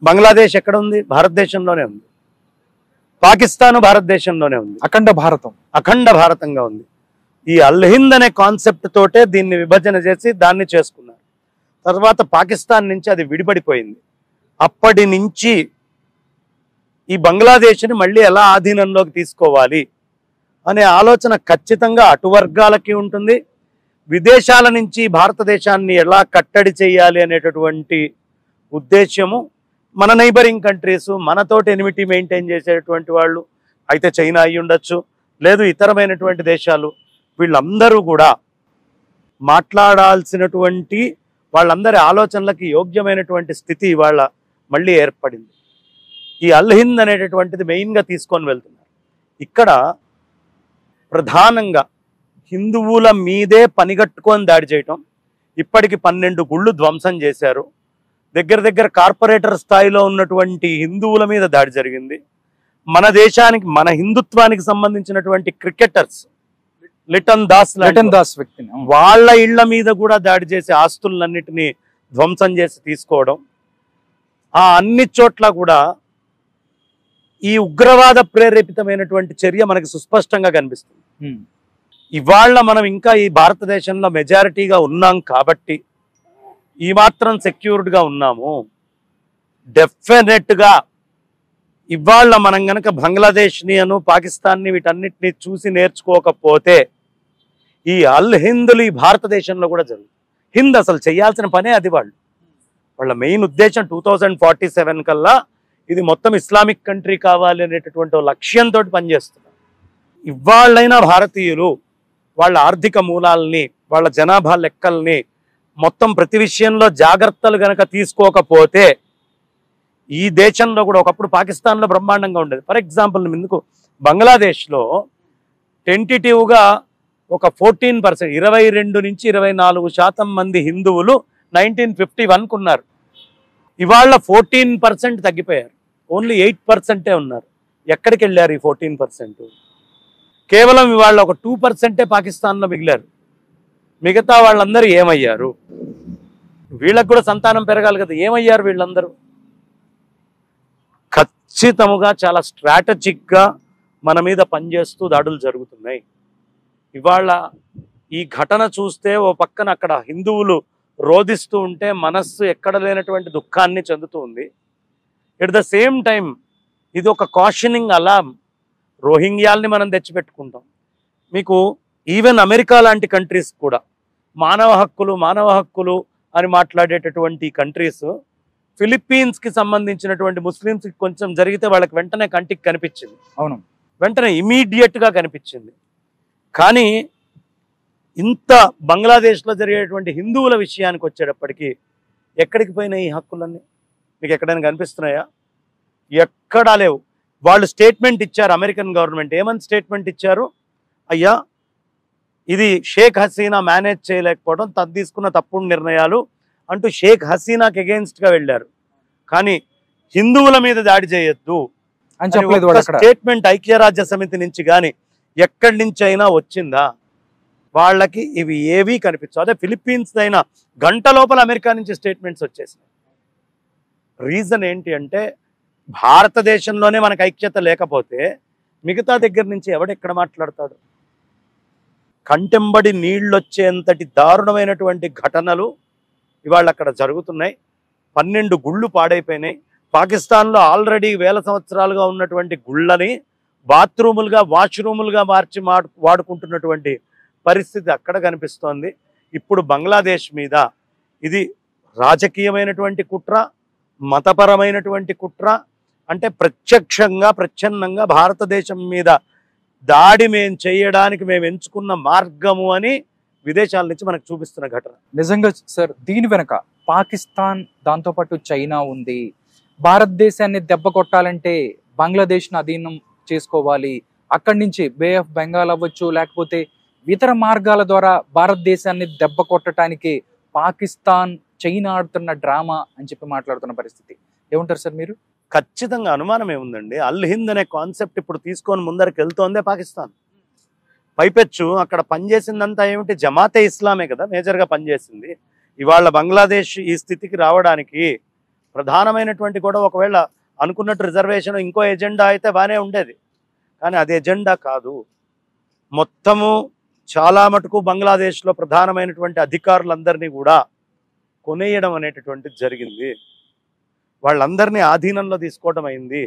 బంగ్లాదేశ్ ఎక్కడ ఉంది? భారతదేశంలోనే ఉంది. పాకిస్తాన్ భారతదేశంలోనే ఉంది. అఖండ భారతంగా ఉంది. ఈ అల్ హింద్ అనే కాన్సెప్ట్ తోటే దీన్ని విభజన చేసి దాన్ని చేసుకున్నారు. తర్వాత పాకిస్తాన్ నుంచి అది విడిపడిపోయింది. అప్పటి నుంచి ఈ బంగ్లాదేశ్ని మళ్ళీ ఎలా ఆధీనంలోకి తీసుకోవాలి అనే ఆలోచన ఖచ్చితంగా అటు వర్గాలకి ఉంటుంది. విదేశాల నుంచి భారతదేశాన్ని ఎలా కట్టడి చేయాలి అనేటటువంటి ఉద్దేశ్యము మన నైబరింగ్ కంట్రీస్, మనతోటి ఎనిమిటీ మెయింటైన్ చేసేటువంటి వాళ్ళు అయితే చైనా అయి ఉండొచ్చు, లేదు ఇతరమైనటువంటి దేశాలు, వీళ్ళందరూ కూడా మాట్లాడాల్సినటువంటి వాళ్ళందరి ఆలోచనలకి యోగ్యమైనటువంటి స్థితి ఇవాళ మళ్ళీ ఏర్పడింది. ఈ అల్ హింద్ అనేటటువంటిది మెయిన్గా తీసుకొని వెళ్తున్నారు. ఇక్కడ ప్రధానంగా హిందువుల మీదే పనిగట్టుకొని దాడి చేయటం. ఇప్పటికి 12 గుళ్ళు ధ్వంసం చేశారు. దగ్గర కార్పొరేటర్ స్థాయిలో ఉన్నటువంటి హిందువుల మీద దాడి జరిగింది. మన దేశానికి, మన హిందుత్వానికి సంబంధించినటువంటి క్రికెటర్స్ లిటన్ దాస్ వ్యక్తిని వాళ్ళ ఇళ్ల మీద కూడా దాడి చేసి ఆస్తులన్నిటినీ ధ్వంసం చేసి తీసుకోవడం. ఆ అన్ని చోట్ల కూడా ఈ ఉగ్రవాద ప్రేరేపితమైనటువంటి చర్య మనకి సుస్పష్టంగా కనిపిస్తుంది. ఇవాళ మనం ఇంకా ఈ భారతదేశంలో మెజారిటీగా ఉన్నాం కాబట్టి, ఈ మాత్రం సెక్యూర్డ్గా ఉన్నాము. డెఫినెట్గా ఇవాళ మనం కనుక బంగ్లాదేశ్ని పాకిస్తాన్ని వీటన్నిటిని చూసి నేర్చుకోకపోతే ఈ అల్ హిందులు ఈ భారతదేశంలో కూడా జరుగుతుంది. హింద్ అసలు చేయాల్సిన పనే అది. వాళ్ళ మెయిన్ ఉద్దేశం 2047 కల్లా ఇది మొత్తం ఇస్లామిక్ కంట్రీ కావాలి అనేటటువంటి లక్ష్యంతో పనిచేస్తున్నారు. ఇవాళ్ళైనా భారతీయులు వాళ్ళ ఆర్థిక మూలాలని, వాళ్ళ జనాభా లెక్కల్ని, మొత్తం ప్రతి విషయంలో జాగ్రత్తలు గనక తీసుకోకపోతే ఈ దేశంలో కూడా ఒకప్పుడు పాకిస్తాన్లో బ్రహ్మాండంగా ఉండేది. ఫర్ ఎగ్జాంపుల్ ఎందుకు బంగ్లాదేశ్లో టెంటిటివ్గా ఒక 14%, 22 నుంచి 24% మంది హిందువులు 1951 ఉన్నారు. ఇవాళ 14% తగ్గిపోయారు. ఓన్లీ 8% ఉన్నారు. ఎక్కడికి వెళ్ళారు ఈ 14%? కేవలం ఇవాళ ఒక 2% పాకిస్తాన్లో మిగిలారు. మిగతా వాళ్ళందరూ ఏమయ్యారు? వీళ్ళకు కూడా సంతానం పెరగాలి కదా, ఏమయ్యారు వీళ్ళందరూ? ఖచ్చితంగా చాలా స్ట్రాటజిక్గా మన మీద పనిచేస్తూ దాడులు జరుగుతున్నాయి. ఇవాళ ఈ ఘటన చూస్తే ఓ పక్కన అక్కడ హిందువులు రోధిస్తూ ఉంటే మనస్సు ఎక్కడ లేనటువంటి దుఃఖాన్ని చెందుతూ ఉంది. ఎట్ ద సేమ్ టైం ఇది ఒక కాషనింగ్ అలార్మ్. రోహింగ్యాల్ని మనం తెచ్చిపెట్టుకుంటాం. మీకు ఈవెన్ అమెరికా లాంటి కంట్రీస్ కూడా మానవ హక్కులు అని మాట్లాడేటటువంటి కంట్రీస్ ఫిలిప్పీన్స్కి సంబంధించినటువంటి ముస్లిమ్స్కి కొంచెం జరిగితే వాళ్ళకి వెంటనే కంటికి కనిపించింది. అవును, వెంటనే ఇమీడియట్గా కనిపించింది. కానీ ఇంత బంగ్లాదేశ్లో జరిగేటువంటి హిందువుల విషయానికి వచ్చేటప్పటికి ఎక్కడికి పోయినాయి ఈ హక్కులన్నీ? మీకు ఎక్కడైనా కనిపిస్తున్నాయా? ఎక్కడా లేవు. వాళ్ళు స్టేట్మెంట్ ఇచ్చారు, అమెరికన్ గవర్నమెంట్ ఏమని స్టేట్మెంట్ ఇచ్చారు? అయ్యా, ఇది షేక్ హసీనా మేనేజ్ చేయలేకపోవడం, తీసుకున్న తప్పుడు నిర్ణయాలు అంటూ షేక్ హసీనాకి అగెయిన్స్ట్గా వెళ్ళారు. కానీ హిందువుల మీద దాడి చేయొద్దు అని స్టేట్మెంట్ ఐక్యరాజ్య సమితి నుంచి కానీ ఎక్కడి నుంచి అయినా వచ్చిందా? వాళ్ళకి ఇవి ఏవీ కనిపించవు. అదే ఫిలిప్పీన్స్ అయినా గంట లోపల అమెరికా నుంచి స్టేట్మెంట్స్ వచ్చేసినాయి. రీజన్ ఏంటి అంటే భారతదేశంలోనే మనకు ఐక్యత లేకపోతే మిగతా దగ్గర నుంచి ఎవడెక్కడ మాట్లాడతాడు? కంటెంబడి నీళ్ళొచ్చేంతటి దారుణమైనటువంటి ఘటనలు ఇవాళ అక్కడ జరుగుతున్నాయి. 12 గుళ్ళు పాడైపోయినాయి. పాకిస్తాన్లో ఆల్రెడీ వేల సంవత్సరాలుగా ఉన్నటువంటి గుళ్ళని బాత్రూములుగా, వాష్రూములుగా మార్చి వాడుకుంటున్నటువంటి పరిస్థితి అక్కడ కనిపిస్తోంది. ఇప్పుడు బంగ్లాదేశ్ మీద ఇది రాజకీయమైనటువంటి కుట్ర, మతపరమైనటువంటి కుట్ర. అంటే ప్రత్యక్షంగా ప్రచ్ఛన్నంగా భారతదేశం మీద దాడి మేము చేయడానికి మేము ఎంచుకున్న మార్గము అని విదేశాల నుంచి మనకు చూపిస్తున్న ఘటన. నిజంగా సార్, దీని వెనక పాకిస్తాన్, దాంతోపాటు చైనా ఉంది. భారతదేశాన్ని దెబ్బ కొట్టాలంటే బంగ్లాదేశ్ను అధీనం చేసుకోవాలి, అక్కడి నుంచి బే ఆఫ్ బెంగాల్ అవ్వచ్చు, లేకపోతే ఇతర మార్గాల ద్వారా భారతదేశాన్ని దెబ్బ కొట్టడానికి పాకిస్తాన్, చైనా ఆడుతున్న డ్రామా అని చెప్పి మాట్లాడుతున్న పరిస్థితి. ఏమంటారు సార్ మీరు? ఖచ్చితంగా అనుమానం ఏముందండి, అల్ హింద్ అనే కాన్సెప్ట్ ఇప్పుడు తీసుకొని ముందరికి వెళ్తోందే పాకిస్తాన్. పైపెచ్చు అక్కడ పనిచేసిందంతా ఏమిటి? జమాతే ఇస్లామే కదా మేజర్గా పనిచేసింది. ఇవాళ బంగ్లాదేశ్ ఈ స్థితికి రావడానికి ప్రధానమైనటువంటి కూడా ఒకవేళ అనుకున్నట్టు రిజర్వేషన్ ఇంకో ఎజెండా అయితే బాగానే ఉండేది, కానీ అది ఎజెండా కాదు. మొత్తము చాలా మటుకు బంగ్లాదేశ్లో ప్రధానమైనటువంటి అధికారులందరినీ కూడా కొనేయడం అనేటటువంటిది జరిగింది. వాళ్ళందరినీ ఆధీనంలో తీసుకోవడం అయింది.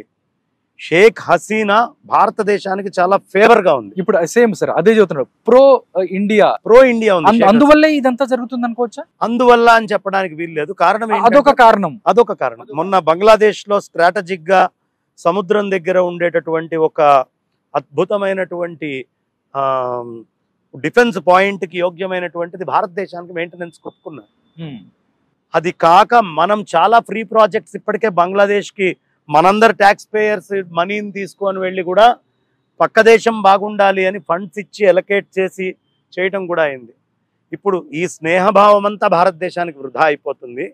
షేక్ హసీనా భారతదేశానికి చాలా ఫేవర్ గా ఉంది. ఇప్పుడు సేమ్ సార్ అదే చెబుతున్నాడు, ప్రో ఇండియా ఉంది. అందువల్లే ఇదంతా జరుగుతుంది అనుకోవచ్చా? అందువల్ల అని చెప్పడానికి వీల్లేదు. కారణం అదొక కారణం. మొన్న బంగ్లాదేశ్ లో స్ట్రాటజిక్ గా సముద్రం దగ్గర ఉండేటటువంటి ఒక అద్భుతమైనటువంటి డిఫెన్స్ పాయింట్ కి యోగ్యమైనటువంటిది భారతదేశానికి మెయింటెనెన్స్ కొట్టుకున్నారు. అది కాక మనం చాలా ఫ్రీ ప్రాజెక్ట్స్ ఇప్పటికే బంగ్లాదేశ్ కి మనందరు ట్యాక్స్ పేయర్స్ మనీని తీసుకొని వెళ్ళి కూడా పక్క దేశం బాగుండాలి అని ఫండ్స్ ఇచ్చి ఎలకేట్ చేసి చేయటం కూడా అయింది. ఇప్పుడు ఈ స్నేహభావం అంతా భారతదేశానికి వృధా అయిపోతుంది.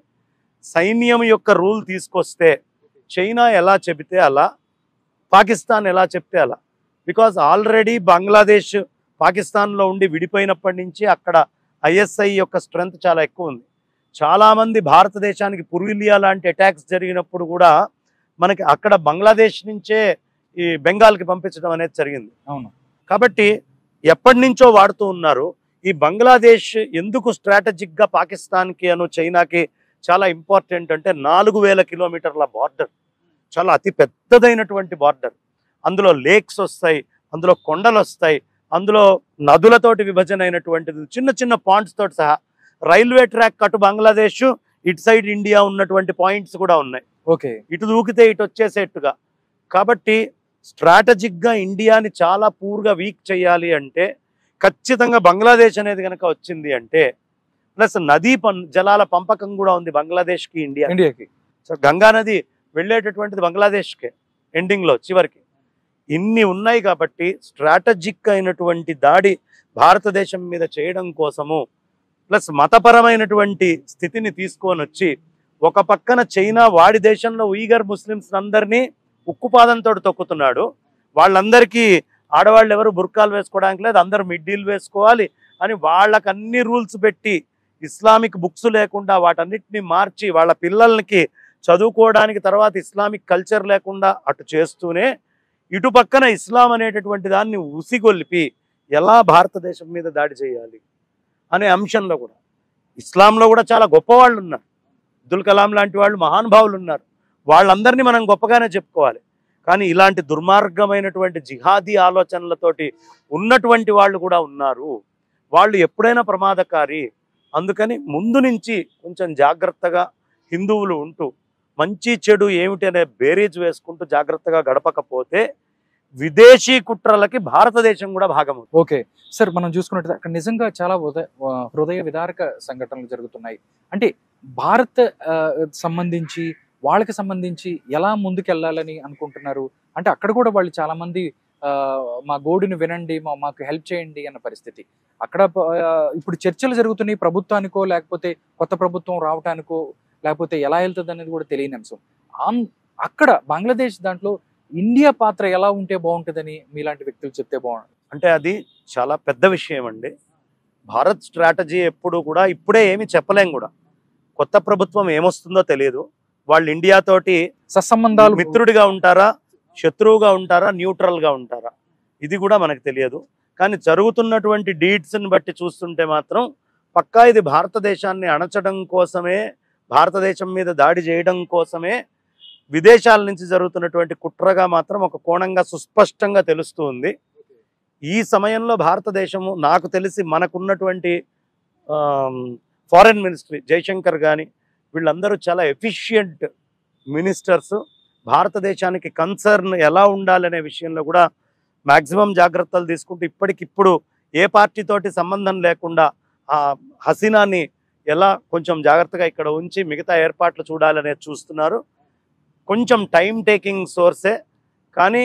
సైన్యం యొక్క రూల్ తీసుకొస్తే చైనా ఎలా చెబితే అలా, పాకిస్తాన్ ఎలా చెప్తే అలా. బికాజ్ ఆల్రెడీ బంగ్లాదేశ్ పాకిస్తాన్లో ఉండి విడిపోయినప్పటి నుంచి అక్కడ ఐఎస్ఐ యొక్క స్ట్రెంగ్త్ చాలా ఎక్కువ ఉంది. చాలామంది భారతదేశానికి పురులియా లాంటి అటాక్స్ జరిగినప్పుడు కూడా మనకి అక్కడ బంగ్లాదేశ్ నుంచే ఈ బెంగాల్కి పంపించడం అనేది జరిగింది. అవును. కాబట్టి ఎప్పటి నుంచో వాడుతూ ఉన్నారు. ఈ బంగ్లాదేశ్ ఎందుకు స్ట్రాటజిక్గా పాకిస్తాన్కి అను చైనాకి చాలా ఇంపార్టెంట్ అంటే 4000 కిలోమీటర్ల బార్డర్, చాలా అతి పెద్దదైనటువంటి బార్డర్. అందులో లేక్స్ వస్తాయి, అందులో కొండలు వస్తాయి, అందులో నదులతోటి విభజన అయినటువంటిది, చిన్న చిన్న పాయింట్స్ తోటి సహా రైల్వే ట్రాక్ అటు బంగ్లాదేశ్, ఇటు సైడ్ ఇండియా ఉన్నటువంటి పాయింట్స్ కూడా ఉన్నాయి. ఓకే, ఇటు దూకితే ఇటు వచ్చేసేట్టుగా. కాబట్టి స్ట్రాటజిక్గా ఇండియాని చాలా పూర్గా వీక్ చేయాలి అంటే ఖచ్చితంగా బంగ్లాదేశ్ అనేది కనుక వచ్చింది అంటే, ప్లస్ నదీ జలాల పంపకం కూడా ఉంది బంగ్లాదేశ్కి ఇండియాకి. సో గంగా నది వెళ్ళేటటువంటిది బంగ్లాదేశ్కే ఎండింగ్లో చివరికి. ఇన్ని ఉన్నాయి కాబట్టి స్ట్రాటజిక్ అయినటువంటి దాడి భారతదేశం మీద చేయడం కోసము, ప్లస్ మతపరమైనటువంటి స్థితిని తీసుకొని వచ్చి ఒక పక్కన చైనా వాడి దేశంలో ఉయిగర్ ముస్లిమ్స్ అందరినీ ఉక్కుపాదంతో తొక్కుతున్నాడు. వాళ్ళందరికీ ఆడవాళ్ళు ఎవరు బుర్కాలు వేసుకోవడానికి లేదు, అందరూ మిడ్డీలు వేసుకోవాలి అని వాళ్ళకి అన్ని రూల్స్ పెట్టి, ఇస్లామిక్ బుక్స్ లేకుండా వాటన్నిటిని మార్చి వాళ్ళ పిల్లలకి చదువుకోవడానికి తర్వాత ఇస్లామిక్ కల్చర్ లేకుండా అటు చేస్తూనే ఇటు పక్కన ఇస్లాం అనేటటువంటి దాన్ని ఉసిగొల్పి ఎలా భారతదేశం మీద దాడి చేయాలి అనే అంశంలో కూడా ఇస్లాంలో కూడా చాలా గొప్పవాళ్ళు ఉన్నారు. అబ్దుల్ కలాం లాంటి వాళ్ళు మహానుభావులు ఉన్నారు. వాళ్ళందరినీ మనం గొప్పగానే చెప్పుకోవాలి. కానీ ఇలాంటి దుర్మార్గమైనటువంటి జిహాదీ ఆలోచనలతోటి ఉన్నటువంటి వాళ్ళు కూడా ఉన్నారు. వాళ్ళు ఎప్పుడైనా ప్రమాదకారి. అందుకని ముందు నుంచి కొంచెం జాగ్రత్తగా హిందువులు ఉంటూ మంచి చెడు ఏమిటి అనే బేరీజ్ వేసుకుంటూ జాగ్రత్తగా గడపకపోతే విదేశీ కుట్రలకి భారతదేశం కూడా భాగం. ఓకే సార్, మనం చూసుకున్నట్టు అక్కడ నిజంగా చాలా హృదయ విదారక సంఘటనలు జరుగుతున్నాయి. అంటే భారత్ సంబంధించి వాళ్ళకి సంబంధించి ఎలా ముందుకెళ్ళాలని అనుకుంటున్నారు? అంటే అక్కడ కూడా వాళ్ళు చాలా మంది మా గోడుని వినండి, మాకు హెల్ప్ చేయండి అన్న పరిస్థితి. అక్కడ ఇప్పుడు చర్చలు జరుగుతున్నాయి, ప్రభుత్వానికో లేకపోతే కొత్త ప్రభుత్వం రావటానికో లేకపోతే ఎలా వెళ్తుంది అనేది కూడా తెలియని అంశం. అక్కడ బంగ్లాదేశ్ దాంట్లో ఇండియా పాత్ర ఎలా ఉంటే బాగుంటుందని మీలాంటి వ్యక్తులు చెప్తే బాగుంటుంది. అంటే అది చాలా పెద్ద విషయం అండి. భారత్ స్ట్రాటజీ ఎప్పుడు కూడా ఇప్పుడే ఏమి చెప్పలేం కూడా. కొత్త ప్రభుత్వం ఏమొస్తుందో తెలియదు. వాళ్ళు ఇండియాతోటి సత్సంబంధాలు, మిత్రుడిగా ఉంటారా, శత్రువుగా ఉంటారా, న్యూట్రల్గా ఉంటారా, ఇది కూడా మనకు తెలియదు. కానీ జరుగుతున్నటువంటి డీడ్స్ని బట్టి చూస్తుంటే మాత్రం పక్కా ఇది భారతదేశాన్ని అణచడం కోసమే, భారతదేశం మీద దాడి చేయడం కోసమే విదేశాల నుంచి జరుగుతున్నటువంటి కుట్రగా మాత్రం ఒక కోణంగా సుస్పష్టంగా తెలుస్తూ ఉంది. ఈ సమయంలో భారతదేశము, నాకు తెలిసి మనకున్నటువంటి ఫారెన్ మినిస్ట్రీ జయశంకర్ కానీ వీళ్ళందరూ చాలా ఎఫిషియంట్ మినిస్టర్స్. భారతదేశానికి కన్సర్న్ ఎలా ఉండాలనే విషయంలో కూడా మ్యాక్సిమం జాగ్రత్తలు తీసుకుంటూ ఇప్పటికిప్పుడు ఏ పార్టీతోటి సంబంధం లేకుండా ఆ హసీనాని ఎలా కొంచెం జాగ్రత్తగా ఇక్కడ ఉంచి మిగతా ఏర్పాట్లు చూడాలనేది చూస్తున్నారు. కొంచెం టైం టేకింగ్ సోర్సే, కానీ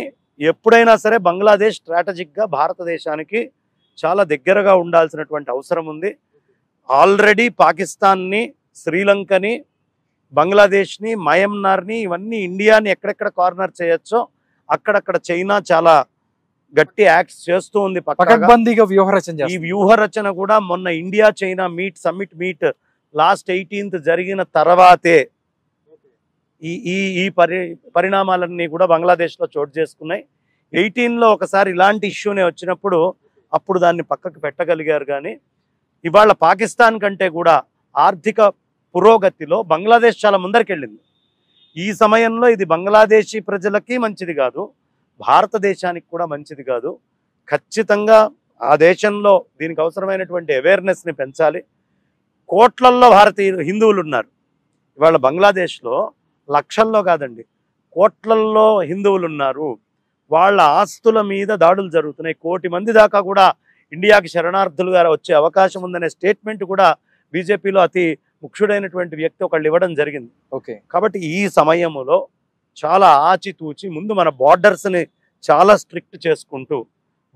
ఎప్పుడైనా సరే బంగ్లాదేశ్ స్ట్రాటజిక్గా భారతదేశానికి చాలా దగ్గరగా ఉండాల్సినటువంటి అవసరం ఉంది. ఆల్రెడీ పాకిస్తాన్ని, శ్రీలంకని, బంగ్లాదేశ్ని, మయన్మార్ని, ఇవన్నీ ఇండియాని ఎక్కడెక్కడ కార్నర్ చేయొచ్చో అక్కడక్కడ చైనా చాలా గట్టి యాక్ట్స్ చేస్తూ ఉంది. పకడ్బందీగా వ్యూహరచన. ఈ వ్యూహరచన కూడా మొన్న India China summit last 18th జరిగిన తర్వాతే ఈ ఈ ఈ పరిణామాలన్నీ కూడా బంగ్లాదేశ్లో చోటు చేసుకున్నాయి. 18లో ఒకసారి ఇలాంటి ఇష్యూనే వచ్చినప్పుడు అప్పుడు దాన్ని పక్కకు పెట్టగలిగారు. కానీ ఇవాళ పాకిస్తాన్ కంటే కూడా ఆర్థిక పురోగతిలో బంగ్లాదేశ్ చాలా ముందరికెళ్ళింది. ఈ సమయంలో ఇది బంగ్లాదేశీ ప్రజలకి మంచిది కాదు, భారతదేశానికి కూడా మంచిది కాదు. ఖచ్చితంగా ఆ దేశంలో దీనికి అవసరమైనటువంటి అవేర్నెస్ని పెంచాలి. కోట్లల్లో భారతీయ హిందువులు ఉన్నారు. ఇవాళ బంగ్లాదేశ్లో లక్షల్లో కాదండి, కోట్లల్లో హిందువులు ఉన్నారు. వాళ్ళ ఆస్తుల మీద దాడులు జరుగుతున్నాయి. 1 కోటి మంది దాకా కూడా ఇండియాకి శరణార్థులుగా వచ్చే అవకాశం ఉందనే స్టేట్మెంట్ కూడా బీజేపీలో అతి ముఖ్యుడైనటువంటి వ్యక్తి ఒకళ్ళు ఇవ్వడం జరిగింది. ఓకే. కాబట్టి ఈ సమయంలో చాలా ఆచితూచి ముందు మన బార్డర్స్ని చాలా స్ట్రిక్ట్ చేసుకుంటూ,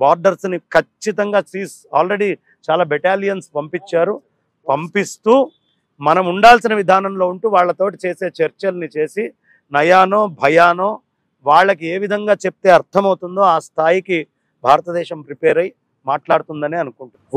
బార్డర్స్ని ఖచ్చితంగా ఆల్రెడీ చాలా బెటాలియన్స్ పంపిస్తూ మనం ఉండాల్సిన విధానంలో ఉంటూ వాళ్ళతోటి చేసే చర్చల్ని చేసి నయానో భయానో వాళ్ళకి ఏ విధంగా చెప్తే అర్థమవుతుందో ఆ స్థాయికి భారతదేశం ప్రిపేర్ అయి మాట్లాడుతుందని అనుకుంటున్నాను.